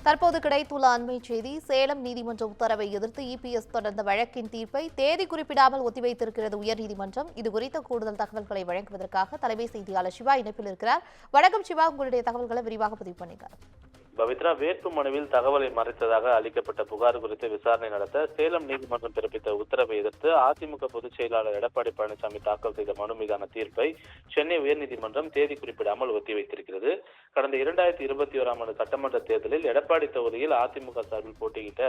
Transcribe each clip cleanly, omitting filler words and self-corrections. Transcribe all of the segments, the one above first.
தற்போது கிடைத்துள்ள அண்மை செய்தி. சேலம் நீதிமன்ற உத்தரவை எதிர்த்து இபிஎஸ் தொடர்ந்த வழக்கின் தீர்ப்பை தேதி குறிப்பிடாமல் ஒத்திவைத்திருக்கிறது உயர்நீதிமன்றம். இதுகுறித்த கூடுதல் தகவல்களை வழங்குவதற்காக தலைமை செய்தியாளர் சிவா இணைப்பில் இருக்கிறார். வணக்கம் சிவா, உங்களுடைய தகவல்களை விரிவாக பதிவு பண்ணுங்க. பவித்ரா, வேட்பு மனுவில் தகவலை மறைத்ததாக அளிக்கப்பட்ட புகார் குறித்து விசாரணை நடத்த சேலம் நீதிமன்றம் பிறப்பித்த உத்தரவை எதிர்த்து அதிமுக பொதுச் செயலாளர் எடப்பாடி பழனிசாமி தாக்கல் செய்த மனு மீதான தீர்ப்பை சென்னை உயர்நீதிமன்றம் தேதி குறிப்பிடாமல் ஒத்திவைத்திருக்கிறது. கடந்த 2021 ஆண்டு சட்டமன்ற தேர்தலில் எடப்பாடி தொகுதியில் அதிமுக சார்பில் போட்டியிட்ட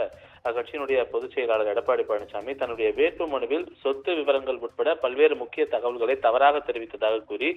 அக்கட்சியினுடைய பொதுச் செயலாளர் எடப்பாடி பழனிசாமி தன்னுடைய வேட்பு மனுவில் சொத்து விவரங்கள் உட்பட பல்வேறு முக்கிய தகவல்களை தவறாக தெரிவித்ததாக கூறி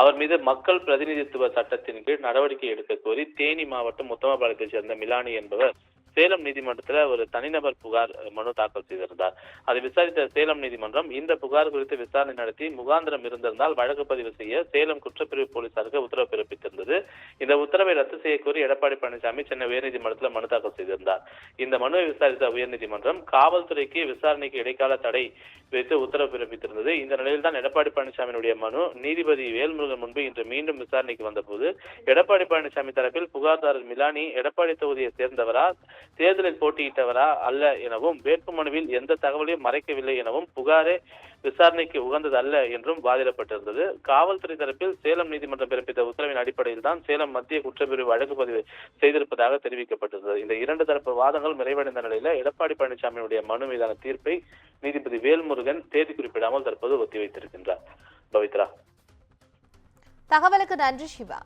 அவர் மீது மக்கள் பிரதிநிதித்துவ சட்டத்தின் கீழ் நடவடிக்கை எடுக்க கோரி தேனி மாவட்டம் உத்தமபாளையத்தைச் சேர்ந்த மிலானி என்பவர் சேலம் நீதிமன்றத்தில் ஒரு தனிநபர் புகார் மனு தாக்கல் செய்திருந்தார். அதை விசாரித்த சேலம் நீதிமன்றம் இந்த புகார் குறித்து விசாரணை நடத்தி முகாந்திரம் இருந்திருந்தால் வழக்கு பதிவு செய்ய சேலம் குற்றப்பிரிவு போலீசாருக்கு உத்தரவு பிறப்பித்திருந்தது. இந்த உத்தரவை ரத்து செய்ய கோரி எடப்பாடி பழனிசாமி சென்னை உயர்நீதிமன்றத்தில் மனு தாக்கல் செய்திருந்தார். இந்த மனுவை விசாரித்த உயர்நீதிமன்றம் காவல்துறைக்கு விசாரணைக்கு இடைக்கால தடை வைத்து உத்தரவு பிறப்பித்திருந்தது. இந்த நிலையில் தான் எடப்பாடி பழனிசாமியினுடைய மனு நீதிபதி வேல்முருகன் முன்பு இன்று மீண்டும் விசாரணைக்கு வந்தபோது எடப்பாடி பழனிசாமி தரப்பில் புகார்தாரர் மிலானி எடப்பாடி தொகுதியை சேர்ந்தவரா, தேர்தலில் போட்டியிட்டவரா அல்ல எனவும் வேட்புமனுவில் எந்த தகவலையும் மறைக்கவில்லை எனவும் புகாரே விசாரணைக்கு உகந்தது அல்ல என்றும் வாதிடப்பட்டிருந்தது. காவல்துறை தரப்பில் சேலம் நீதிமன்றம் பிறப்பித்த உத்தரவின் அடிப்படையில் தான் சேலம் மத்திய குற்றப்பிரிவு வழக்கு பதிவு செய்திருப்பதாக தெரிவிக்கப்பட்டிருந்தது. இந்த இரண்டு தரப்பு வாதங்கள் நிறைவடைந்த நிலையில எடப்பாடி பழனிசாமியுடைய மனு மீதான தீர்ப்பை நீதிபதி வேல்முருகன் தேதி குறிப்பிடாமல் தற்போது ஒத்திவைத்திருக்கின்றார். பவித்ரா, தகவலுக்கு நன்றி சிவா.